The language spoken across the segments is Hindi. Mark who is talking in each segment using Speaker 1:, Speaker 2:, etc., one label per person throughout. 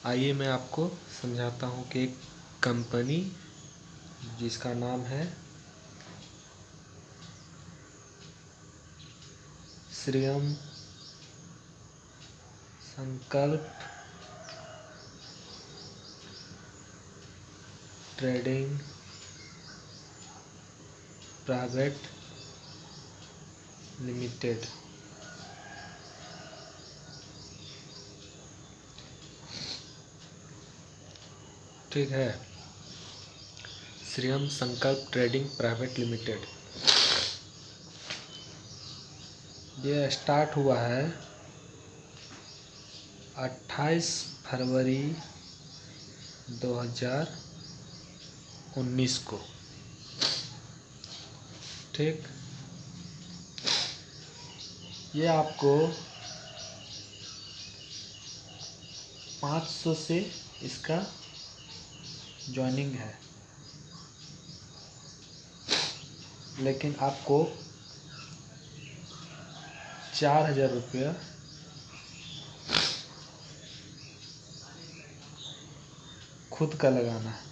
Speaker 1: आइए मैं आपको समझाता हूँ कि एक कंपनी जिसका नाम है श्रियम संकल्प ट्रेडिंग प्राइवेट लिमिटेड ठीक है। श्रियम संकल्प ट्रेडिंग प्राइवेट लिमिटेड ये स्टार्ट हुआ है 28 फरवरी 2019 को। ठीक, ये आपको 500 से इसका ज्वाइनिंग है, लेकिन आपको 4000 रुपया खुद का लगाना है।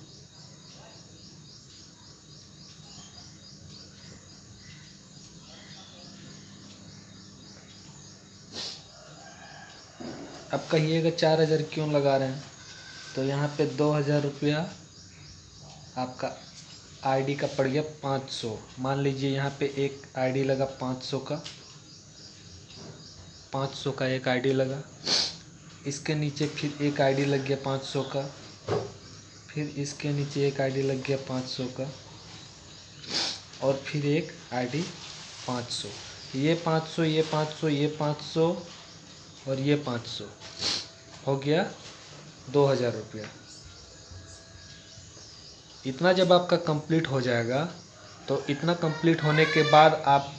Speaker 1: अब कहिएगा 4000 क्यों लगा रहे हैं, तो यहाँ पे 2000 रुपया आपका आईडी का पड़ गया 500। मान लीजिए यहाँ पे एक आईडी लगा 500 का, 500 का एक आईडी लगा, इसके नीचे फिर एक आईडी लग गया 500 का, फिर इसके नीचे एक आईडी लग गया 500 का, और फिर एक आईडी 500। ये 500, ये 500, ये 500 और ये 500 हो गया 2000 रुपया। इतना जब आपका कंप्लीट हो जाएगा तो इतना कंप्लीट होने के बाद आप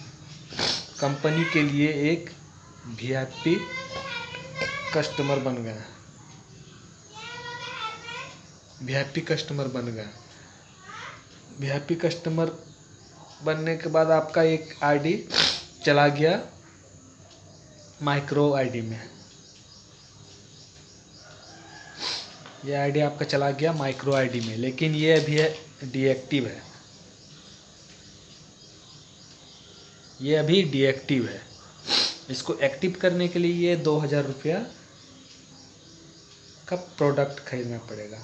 Speaker 1: कंपनी के लिए एक वीआईपी कस्टमर बन गए। वीआईपी कस्टमर बन गए। वीआईपी कस्टमर बनने के बाद आपका एक आईडी चला गया माइक्रो आईडी में। ये आईडी आपका चला गया माइक्रो आईडी में, लेकिन ये अभी डीएक्टिव है। ये अभी डीएक्टिव है। इसको एक्टिव करने के लिए ये 2000 रुपया का प्रोडक्ट खरीदना पड़ेगा।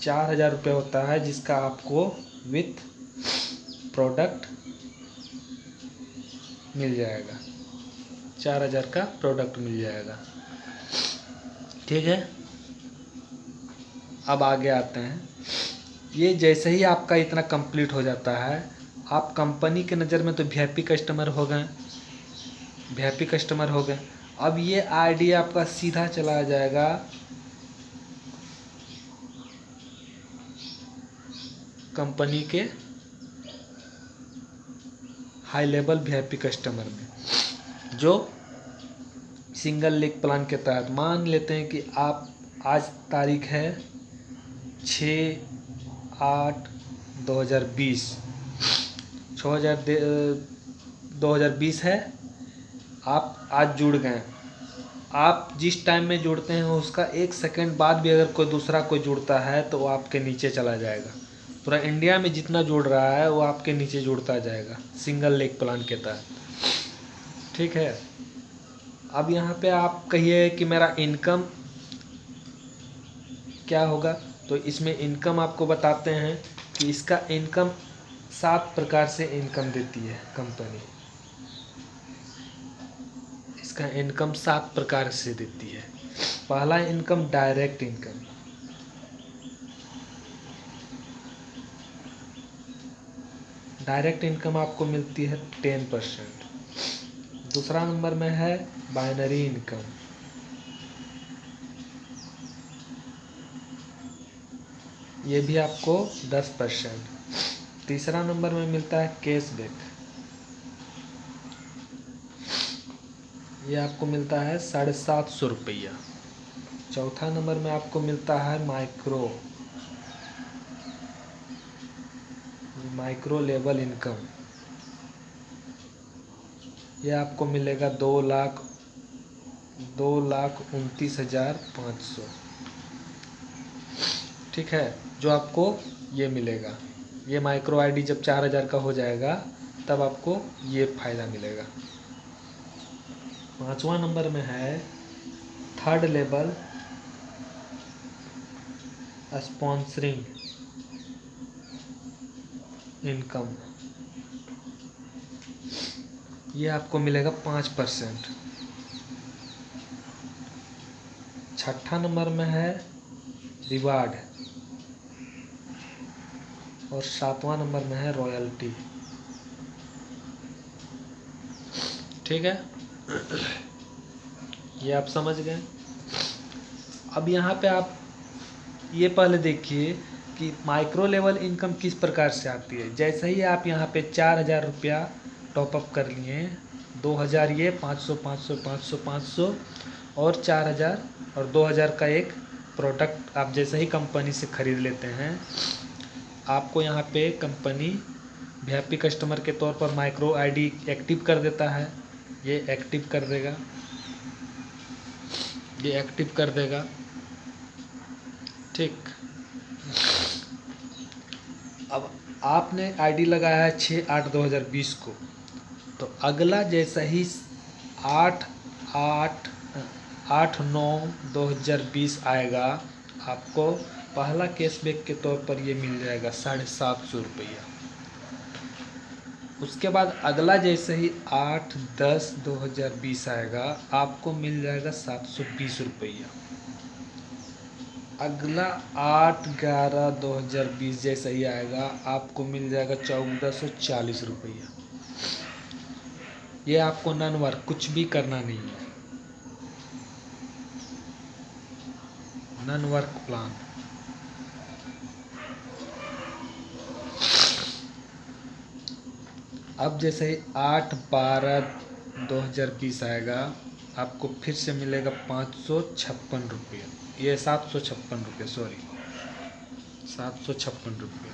Speaker 1: 4000 रुपया होता है जिसका आपको विथ प्रोडक्ट मिल जाएगा। 4000 का प्रोडक्ट मिल जाएगा। ठीक है, अब आगे आते हैं। ये जैसे ही आपका इतना कंप्लीट हो जाता है, आप कंपनी के नज़र में तो वीआईपी कस्टमर हो गए। वीआईपी कस्टमर हो गए। अब ये आईडी आपका सीधा चला जाएगा कंपनी के हाई लेवल वीआईपी कस्टमर में, जो सिंगल लेग प्लान के तहत। मान लेते हैं कि आप आज तारीख है 6/8/2020, 2020 है। आप आज जुड़ गए। आप जिस टाइम में जुड़ते हैं उसका 1 सेकंड बाद भी अगर कोई दूसरा कोई जुड़ता है तो वो आपके नीचे चला जाएगा। पूरा इंडिया में जितना जुड़ रहा है वो आपके नीचे जुड़ता जाएगा सिंगल लेग प्लान के तहत। ठीक है, अब यहाँ पे आप कहिए कि मेरा इनकम क्या होगा, तो इसमें इनकम आपको बताते हैं कि इसका इनकम 7 प्रकार से इनकम देती है कंपनी। इसका इनकम 7 प्रकार से देती है। पहला income direct income. Direct income आपको मिलती है 10%। दूसरा नंबर में है बाइनरी इनकम। ये भी आपको 10%। तीसरा नंबर में मिलता है कैशबैक। ये आपको मिलता है 750 रुपया। चौथा नंबर में आपको मिलता है माइक्रो लेवल इनकम। ये आपको मिलेगा 2,29,500, ठीक है। जो आपको ये मिलेगा, ये माइक्रो आईडी जब 4,000 का हो जाएगा तब आपको ये फ़ायदा मिलेगा। 5वां नंबर में है थर्ड लेवल स्पॉन्सरिंग इनकम। ये आपको मिलेगा 5%। छठा नंबर में है रिवार्ड और 7वां नंबर में है रॉयल्टी, ठीक है। ये आप समझ गए। अब यहाँ पे आप ये पहले देखिए कि माइक्रो लेवल इनकम किस प्रकार से आती है। जैसे ही आप यहाँ पे 4,000 रुपया टॉपअप कर लिए, 2,000 ये, 500 500 500 500 और 4,000 और 2,000 का एक प्रोडक्ट आप जैसे ही कंपनी से ख़रीद लेते हैं, आपको यहाँ पे कंपनी वीआईपी कस्टमर के तौर पर माइक्रो आईडी एक्टिव कर देता है। ये एक्टिव कर देगा, ये एक्टिव कर देगा, ठीक। अब आपने आईडी लगाया है 6/8/2020 को, तो अगला जैसा ही 8/8/8/9/2020 आएगा, आपको पहला कैशबैक के तौर पर ये मिल जाएगा 750 रुपया। उसके बाद अगला जैसे ही 8/10/2020 आएगा, आपको मिल जाएगा 720 रुपया। अगला 8/11/2020 जैसे ही आएगा, आपको मिल जाएगा 1,440 रुपया। ये आपको नन वर्क कुछ भी करना नहीं है, नन वर्क प्लान। अब जैसे ही 8/12/2020 आएगा, आपको फिर से मिलेगा 556 रुपया, ये 756 रुपये, सॉरी 756 रुपये।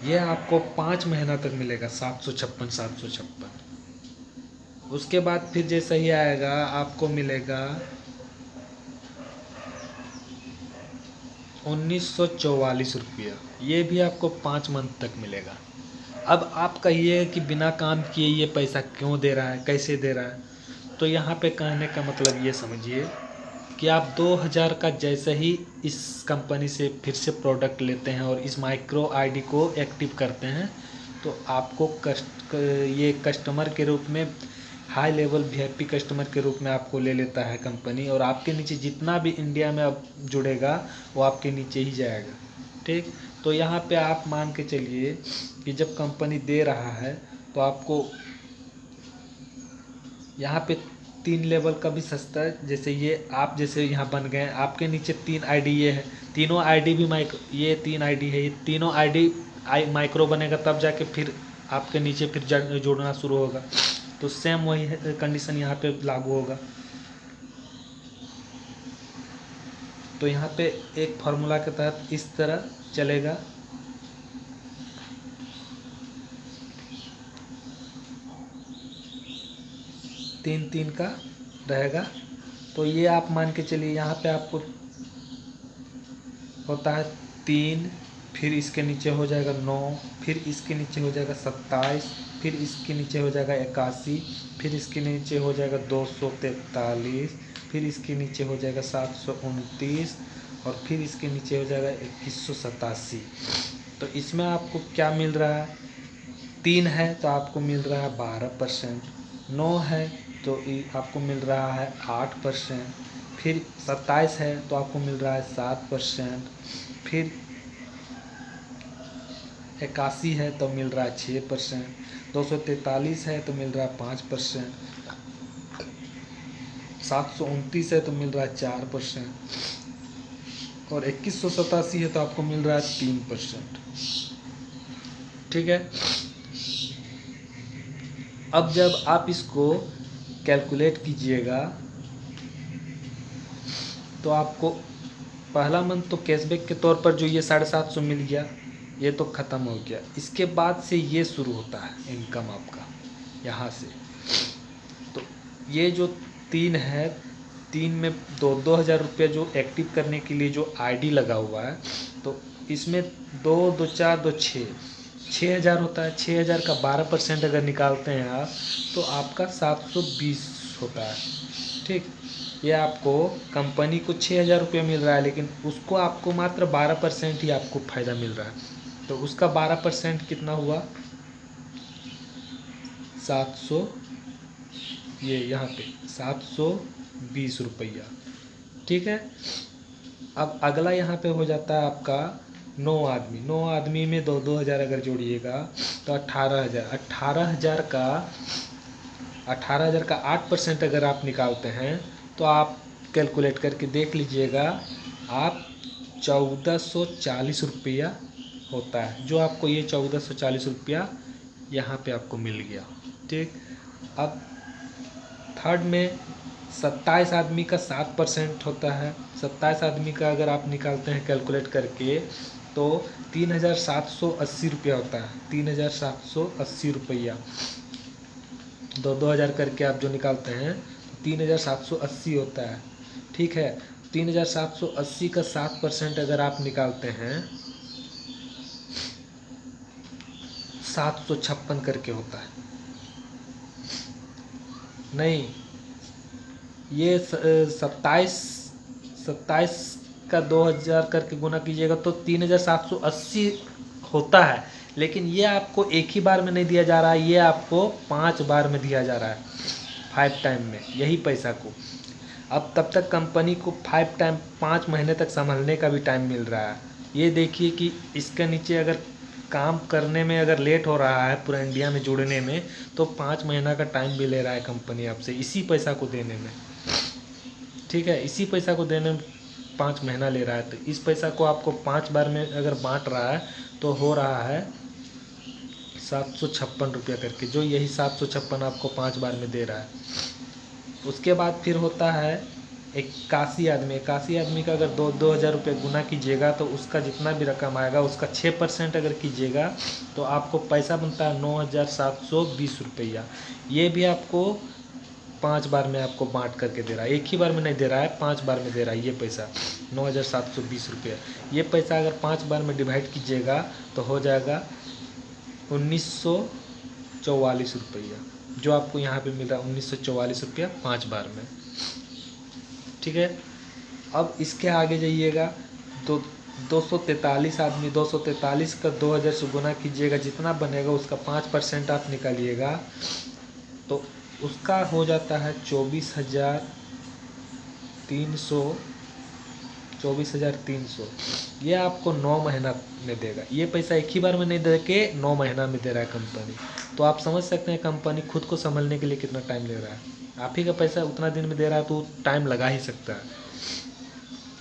Speaker 1: ये आपको 5 महीना तक मिलेगा 756। उसके बाद फिर जैसे ही आएगा, आपको मिलेगा 1,944 रुपया। ये भी आपको 5 मंथ तक मिलेगा। अब आप कहिए कि बिना काम किए ये पैसा क्यों दे रहा है, कैसे दे रहा है। तो यहाँ पे कहने का मतलब ये समझिए कि आप 2,000 का जैसे ही इस कंपनी से फिर से प्रोडक्ट लेते हैं और इस माइक्रो आईडी को एक्टिव करते हैं, तो आपको ये कस्टमर के रूप में, हाई लेवल वीआईपी कस्टमर के रूप में आपको ले लेता है कंपनी, और आपके नीचे जितना भी इंडिया में अब जुड़ेगा वो आपके नीचे ही जाएगा, ठीक। तो यहाँ पे आप मान के चलिए कि जब कंपनी दे रहा है तो आपको यहाँ पे 3 लेवल का भी सस्ता है। जैसे ये आप जैसे यहाँ बन गए, आपके नीचे 3 आईडी ये है, तीनों आईडी भी ये 3 आईडी है, ये तीनों आईडी माइक्रो बनेगा, तब जाके फिर आपके नीचे फिर जुड़ना शुरू होगा। तो सेम वही कंडीशन यहाँ पे लागू होगा। तो यहाँ पे एक फार्मूला के तहत इस तरह चलेगा। तीन तीन का रहेगा। तो ये आप मान के चलिए, यहाँ पे आपको होता है 3, फिर इसके नीचे हो जाएगा 9, फिर इसके नीचे हो जाएगा 27, फिर इसके नीचे हो जाएगा 81, फिर इसके नीचे हो जाएगा 243, फिर इसके नीचे हो जाएगा 729 और फिर इसके नीचे हो जाएगा 2187। तो इसमें आपको क्या मिल रहा है, 3 है तो आपको मिल रहा है 12%, 9 है तो आपको मिल रहा है 8%, फिर 27 है तो आपको मिल रहा है 7%, फिर 81 है तो मिल रहा है 6%, 243 है तो मिल रहा है 5%, 729 है तो मिल रहा है 4%, और 2187 है तो आपको मिल रहा है 3%, ठीक है। अब जब आप इसको कैलकुलेट कीजिएगा तो आपको पहला मंथ तो कैशबैक के तौर पर जो ये 750 मिल गया, ये तो ख़त्म हो गया। इसके बाद से ये शुरू होता है इनकम आपका यहाँ से। तो ये जो तीन है, तीन में 2,000 रुपये जो एक्टिव करने के लिए जो आईडी लगा हुआ है, तो इसमें 2 2 4 2 6 6,000 होता है। 6,000 का 12% अगर निकालते हैं आप, तो आपका 720 होता है। ठीक, ये आपको कंपनी को 6,000 रुपये मिल रहा है, लेकिन उसको आपको मात्र 12% ही आपको फ़ायदा मिल रहा है। तो उसका 12% कितना हुआ, 700, ये यहाँ पे 720 रुपया। ठीक है, अब अगला यहाँ पे हो जाता है आपका 9 आदमी। 9 आदमी में 2-2 हज़ार अगर जोड़िएगा तो 18,000। 18,000 का 8% अगर आप निकालते हैं तो आप कैलकुलेट करके देख लीजिएगा, आप 1,440 रुपया होता है, जो आपको ये 1,440 रुपया यहाँ पे आपको मिल गया। ठीक, अब थर्ड में 27 आदमी का 7% होता है। 27 आदमी का अगर आप निकालते हैं कैलकुलेट करके तो 3,780 रुपया होता है। 3,780 रुपया, 2-2 हज़ार करके आप जो निकालते हैं तो 3,780 होता है। ठीक है, 3,780 का 7% अगर आप निकालते हैं 756 करके होता है। नहीं, ये 27 का 2,000 करके गुना कीजिएगा तो 3,780 होता है, लेकिन ये आपको एक ही बार में नहीं दिया जा रहा है, ये आपको 5 बार में दिया जा रहा है, 5 टाइम में यही पैसा को। अब तब तक कंपनी को 5 महीने तक संभलने का भी टाइम मिल रहा है। ये देखिए कि इसके नीचे अगर काम करने में अगर लेट हो रहा है पूरा इंडिया में जुड़ने में, तो 5 महीना का टाइम भी ले रहा है कंपनी आपसे इसी पैसा को देने में। ठीक है, इसी पैसा को देने में 5 महीना ले रहा है, तो इस पैसा को आपको 5 बार में अगर बांट रहा है तो हो रहा है 756 रुपया करके, जो यही 756 आपको 5 बार में दे रहा है। उसके बाद फिर होता है 81 आदमी का अगर 2-2 हज़ार रुपये गुना कीजिएगा तो उसका जितना भी रकम आएगा उसका 6% अगर कीजिएगा तो आपको पैसा बनता है 9,720 रुपया। ये भी आपको 5 बार में आपको बांट करके दे रहा है, एक ही बार में नहीं दे रहा है, 5 बार में दे रहा है ये पैसा 9,720 रुपया। ये पैसा अगर 5 बार में डिवाइड कीजिएगा तो हो जाएगा 1,944 रुपया, जो आपको यहाँ पे मिल रहा है 1,944 रुपया 5 बार में। ठीक है, अब इसके आगे जाइएगा तो 243 आदमी, 243 का 2,000 से गुना कीजिएगा, जितना बनेगा उसका 5% आप निकालिएगा तो उसका हो जाता है 24,300। ये आपको 9 महीना में देगा। ये पैसा एक ही बार में नहीं दे के 9 महीना में दे रहा है कंपनी। तो आप समझ सकते हैं कंपनी खुद को संभलने के लिए कितना टाइम ले रहा है। आप ही का पैसा उतना दिन में दे रहा है तो टाइम लगा ही सकता है।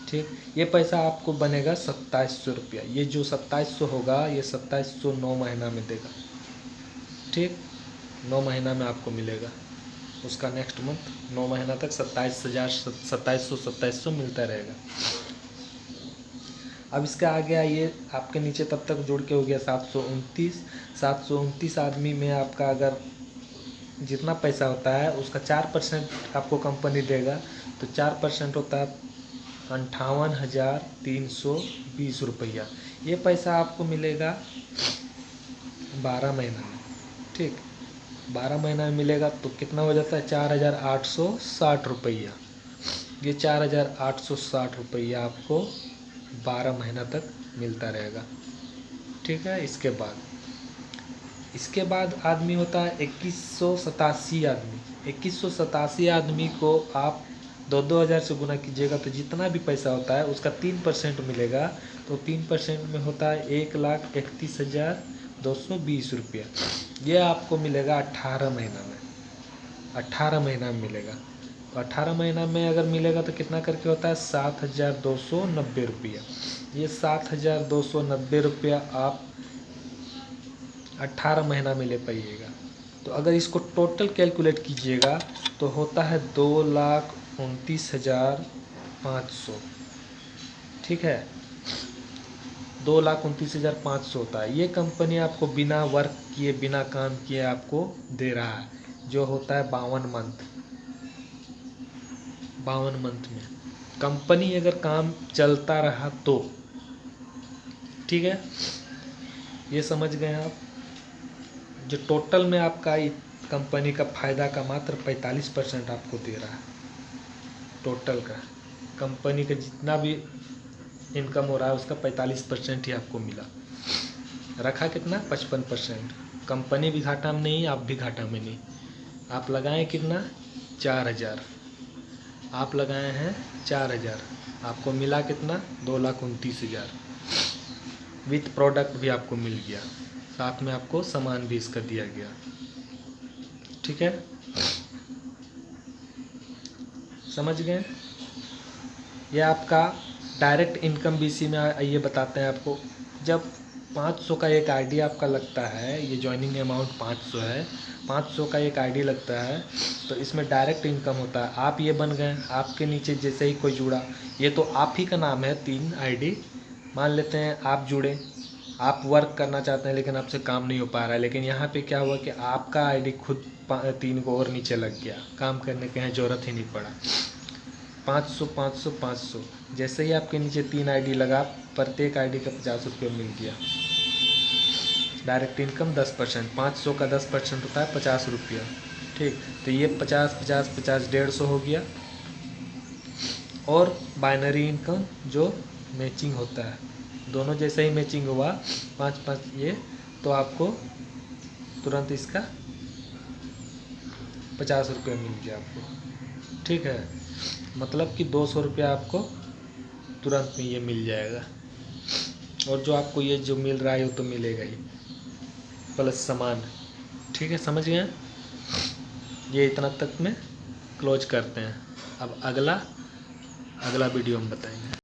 Speaker 1: ठीक, ये पैसा आपको बनेगा 2,700 रुपया। ये जो 2,700 होगा ये 2,700 9 महीना में देगा। ठीक, 9 महीना में आपको मिलेगा, उसका नेक्स्ट मंथ 9 महीना तक 27,000 मिलता रहेगा। अब इसका आगे आइए, आपके नीचे तब तक जोड़ के हो गया 729 आदमी में आपका अगर जितना पैसा होता है उसका 4% आपको कंपनी देगा, तो 4% होता है 58,320 रुपया। ये पैसा आपको मिलेगा 12 महीना में। ठीक, 12 महीना में मिलेगा तो कितना हो जाता है 4,860 रुपया। ये 4,860 रुपया आपको 12 महीना तक मिलता रहेगा। ठीक है, इसके बाद आदमी होता है 2,187 आदमी। 2,187 आदमी को आप 2-2 हज़ार से गुना कीजिएगा तो जितना भी पैसा होता है उसका 3% मिलेगा, तो 3% में होता है 1,31,220 रुपया। ये आपको मिलेगा 18 महीना में। 18 महीना में मिलेगा, तो 18 महीना में अगर मिलेगा तो कितना करके होता है 7,290 रुपया। ये 7,290 रुपया आप 18 महीना में ले पाइएगा। तो अगर इसको टोटल कैलकुलेट कीजिएगा तो होता है 2,29,500। ठीक है, 2,29,500 होता है। ये कंपनी आपको बिना वर्क किए बिना काम किए आपको दे रहा है, जो होता है 52 मंथ। 52 मंथ में। कंपनी अगर काम चलता रहा तो ठीक है, ये समझ गए आप। जो टोटल में आपका कंपनी का फ़ायदा का मात्र 45% आपको दे रहा है। टोटल का कंपनी का जितना भी इनकम हो रहा है उसका 45% ही आपको मिला। रखा कितना? 55%। कंपनी भी घाटा में नहीं, आप भी घाटा में नहीं। आप लगाएं कितना? 4000। आप लगाए हैं 4000, आपको मिला कितना? 2,29,000। विथ प्रोडक्ट भी आपको मिल गया, साथ में आपको सामान भी इसका दिया गया। ठीक है, समझ गए? ये आपका डायरेक्ट इनकम बीसी में आइए बताते हैं आपको। जब 500 का एक आईडी आपका लगता है, ये ज्वाइनिंग अमाउंट 500 है, 500 का एक आईडी लगता है, तो इसमें डायरेक्ट इनकम होता है। आप ये बन गए, आपके नीचे जैसे ही कोई जुड़ा, ये तो आप ही का नाम है 3 आईडी। मान लेते हैं आप जुड़े, आप वर्क करना चाहते हैं लेकिन आपसे काम नहीं हो पा रहा है, लेकिन यहाँ पे क्या हुआ कि आपका आईडी खुद 3 को और नीचे लग गया, काम करने की ज़रूरत ही नहीं पड़ा। 500 500 500, जैसे ही आपके नीचे 3 आईडी लगा, प्रत्येक आईडी का 50 रुपये मिल गया। डायरेक्ट इनकम 10%, 500 का 10% होता है 50 रुपया। ठीक, तो ये 50 50 50 150 हो गया। और बाइनरी इनकम जो मैचिंग होता है, दोनों जैसे ही मैचिंग हुआ 5 5 ये, तो आपको तुरंत इसका 50 रुपये मिल गया आपको। ठीक है, मतलब कि 200 रुपया आपको तुरंत में ये मिल जाएगा। और जो आपको ये जो मिल रहा है वो तो मिलेगा ही, प्लस सामान। ठीक है, समझ गए? ये इतना तक में क्लोज करते हैं। अब अगला वीडियो में बताएंगे।